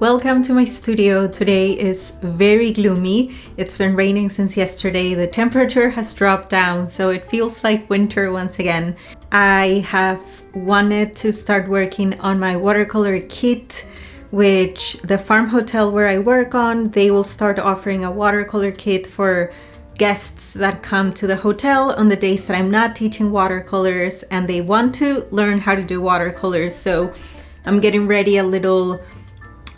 Welcome to my studio. Today is very gloomy. It's been raining since yesterday. The temperature has dropped down, so it feels like winter once again. I have wanted to start working on my watercolor kit, which the farm hotel where I work on, they will start offering a watercolor kit for guests that come to the hotel on the days that I'm not teaching watercolors and they want to learn how to do watercolors. So I'm getting ready a little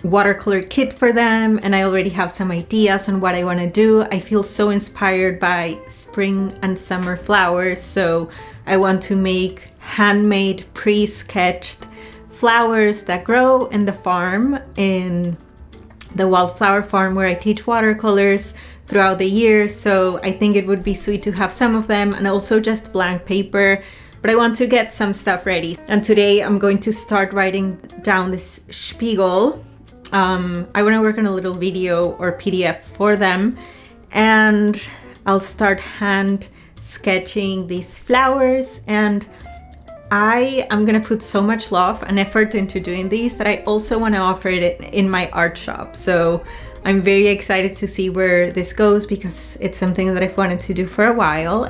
watercolor kit for them, and I already have some ideas on what I want to do. I feel so inspired by spring and summer flowers, so I want to make handmade pre-sketched flowers that grow in the farm, in the wildflower farm where I teach watercolors throughout the year. So I think it would be sweet to have some of them, and also just blank paper. But I want to get some stuff ready, and today I'm going to start writing down this spiegel. I want to work on a little video or PDF for them, and I'll start hand sketching these flowers. And I am gonna put so much love and effort into doing these that I also want to offer it in my art shop. So I'm very excited to see where this goes because it's something that I've wanted to do for a while.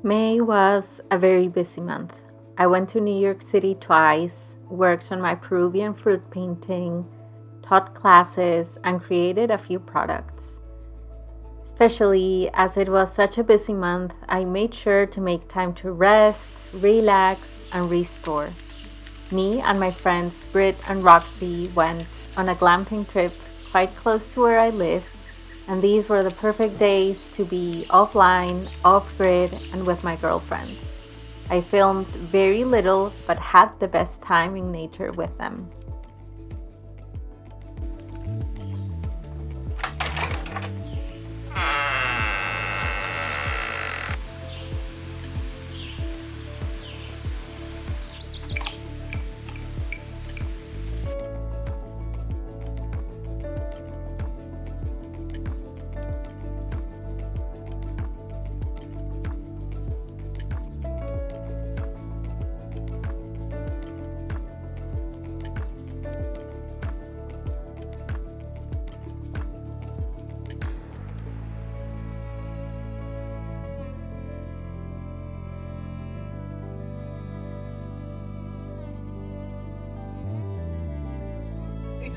May was a very busy month. I went to New York City twice, worked on my Peruvian fruit painting, taught classes, and created a few products. Especially as it was such a busy month, I made sure to make time to rest, relax, and restore. Me and my friends Britt and Roxy went on a glamping trip quite close to where I live, and these were the perfect days to be offline, off-grid, and with my girlfriends. I filmed very little, but had the best time in nature with them.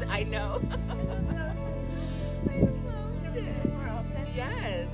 I know. Yes.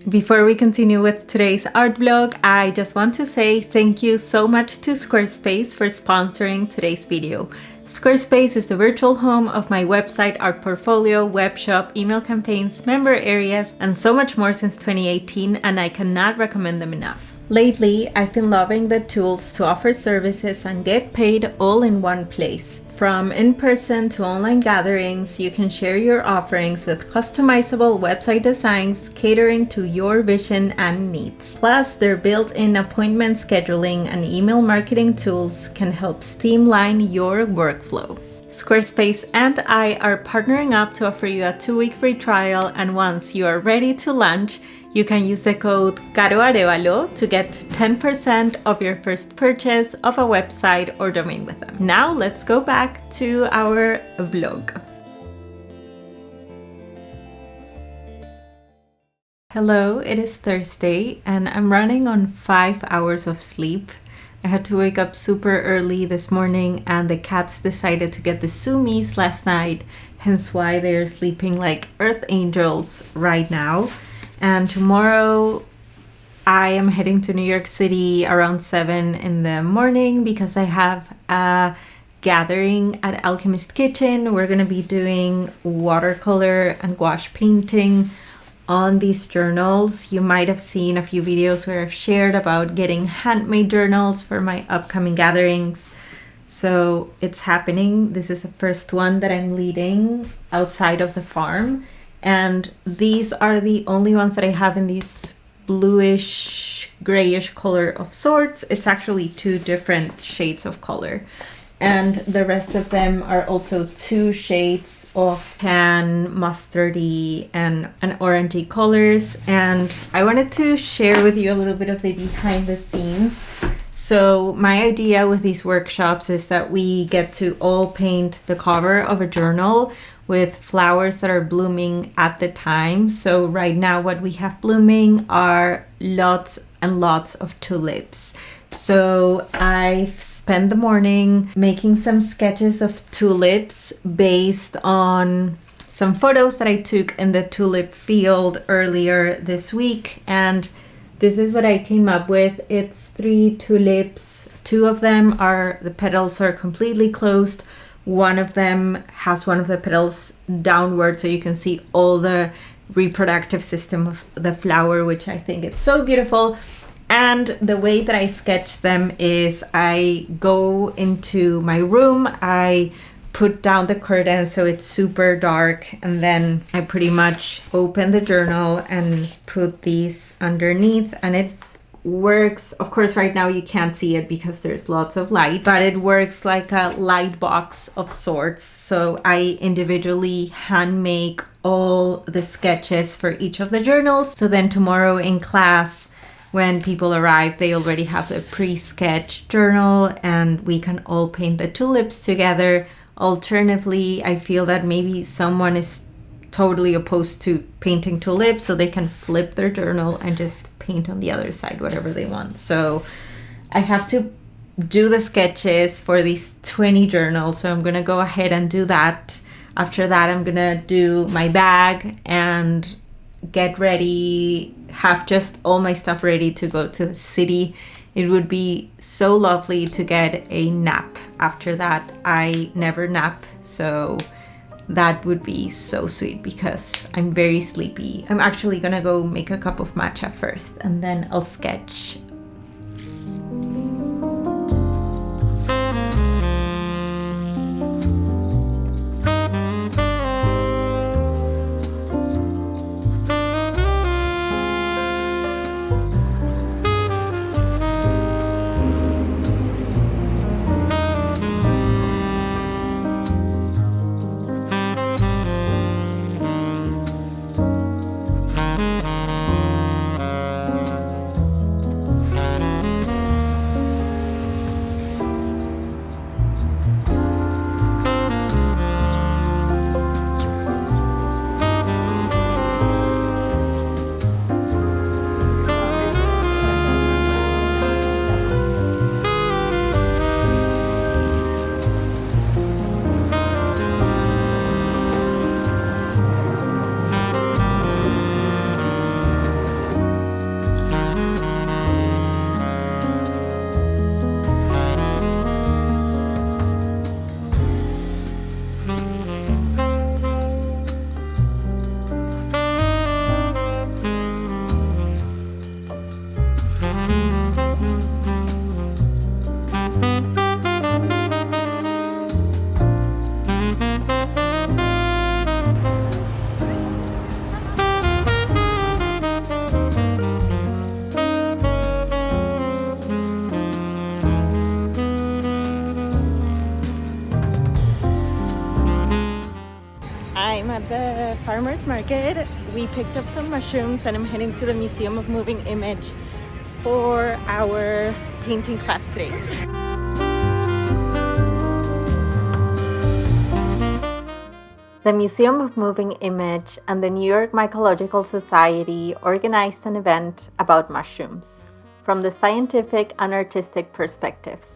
Before we continue with today's art vlog, I just want to say thank you so much to Squarespace for sponsoring today's video. Squarespace is the virtual home of my website, art portfolio, web shop, email campaigns, member areas, and so much more since 2018, and I cannot recommend them enough. Lately, I've been loving the tools to offer services and get paid all in one place. From in-person to online gatherings, you can share your offerings with customizable website designs catering to your vision and needs. Plus, their built-in appointment scheduling and email marketing tools can help streamline your workflow. Squarespace and I are partnering up to offer you a 2-week free trial, and once you are ready to launch, you can use the code Caro Arevalo to get 10% of your first purchase of a website or domain with them. Now let's go back to our vlog. Hello, it is Thursday and I'm running on 5 hours of sleep. I had to wake up super early this morning and the cats decided to get the zoomies last night, hence why they're sleeping like earth angels right now. And tomorrow I am heading to New York City around 7 in the morning because I have a gathering at Alchemist Kitchen. We're gonna be doing watercolor and gouache painting on these journals. You might have seen a few videos where I've shared about getting handmade journals for my upcoming gatherings. So it's happening. This is the first one that I'm leading outside of the farm. And these are the only ones that I have in these bluish, grayish color of sorts. It's actually 2 different shades of color. And the rest of them are also 2 shades of tan, mustardy, and orangey colors. And I wanted to share with you a little bit of the behind the scenes. So my idea with these workshops is that we get to all paint the cover of a journal with flowers that are blooming at the time. So right now what we have blooming are lots and lots of tulips. So I've spent the morning making some sketches of tulips based on some photos that I took in the tulip field earlier this week. And this is what I came up with. It's 3 tulips. 2 of them are, the petals are completely closed. One of them has one of the petals downward so you can see all the reproductive system of the flower, which I think is so beautiful. And the way that I sketch them is I go into my room, I put down the curtain so it's super dark, and then I pretty much open the journal and put these underneath, and it works. Of course right now you can't see it because there's lots of light, but it works like a light box of sorts. So I individually hand make all the sketches for each of the journals, so then tomorrow in class when people arrive they already have the pre-sketch journal and we can all paint the tulips together. Alternatively, I feel that maybe someone is totally opposed to painting tulips, so they can flip their journal and just paint on the other side whatever they want. So I have to do the sketches for these 20 journals, so I'm gonna go ahead and do that. After that I'm gonna do my bag and get ready, have just all my stuff ready to go to the city. It would be so lovely to get a nap after that. I never nap, so that would be so sweet because I'm very sleepy. I'm actually gonna go make a cup of matcha first and then I'll sketch. farmer's market. We picked up some mushrooms and I'm heading to the Museum of Moving Image for our painting class today. The Museum of Moving Image and the New York Mycological Society organized an event about mushrooms from the scientific and artistic perspectives.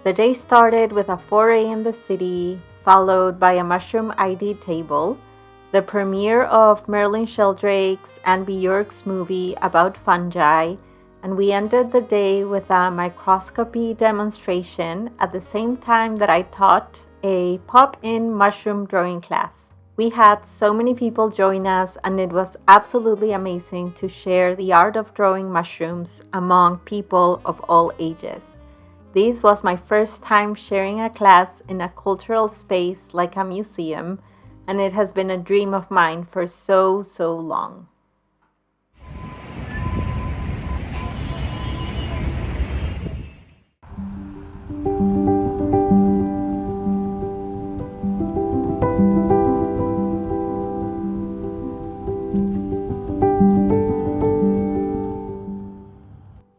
The day started with a foray in the city, followed by a mushroom ID table, the premiere of Merlin Sheldrake's and Bjork's movie about fungi, and we ended the day with a microscopy demonstration at the same time that I taught a pop-in mushroom drawing class. We had so many people join us, and it was absolutely amazing to share the art of drawing mushrooms among people of all ages. This was my first time sharing a class in a cultural space like a museum, and it has been a dream of mine for so long.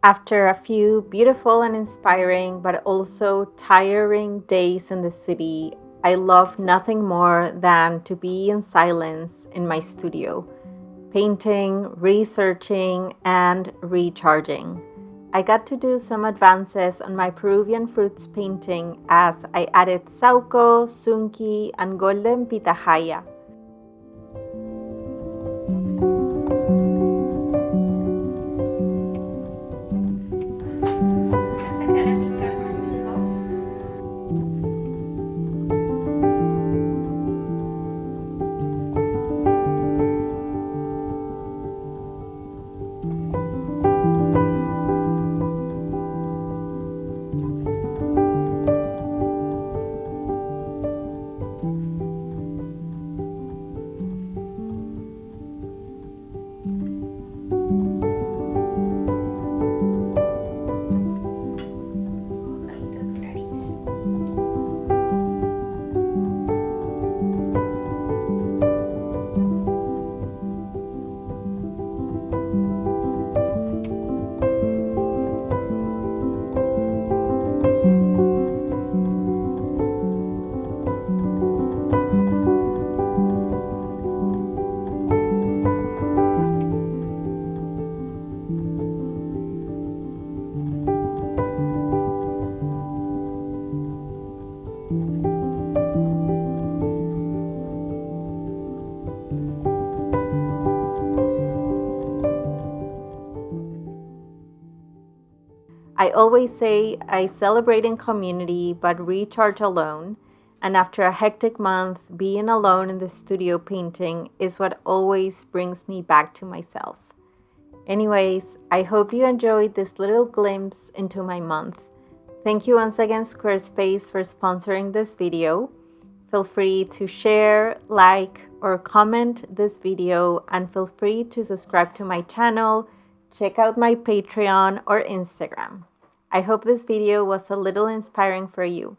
After a few beautiful and inspiring but also tiring days in the city, I love nothing more than to be in silence in my studio, painting, researching, and recharging. I got to do some advances on my Peruvian fruits painting as I added sauco, sunki, and golden pitahaya. I always say I celebrate in community but recharge alone, and after a hectic month, being alone in the studio painting is what always brings me back to myself. Anyways, I hope you enjoyed this little glimpse into my month. Thank you once again, Squarespace, for sponsoring this video. Feel free to share, like, or comment this video, and feel free to subscribe to my channel. Check out my Patreon or Instagram. I hope this video was a little inspiring for you.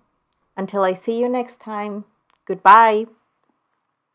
Until I see you next time, goodbye!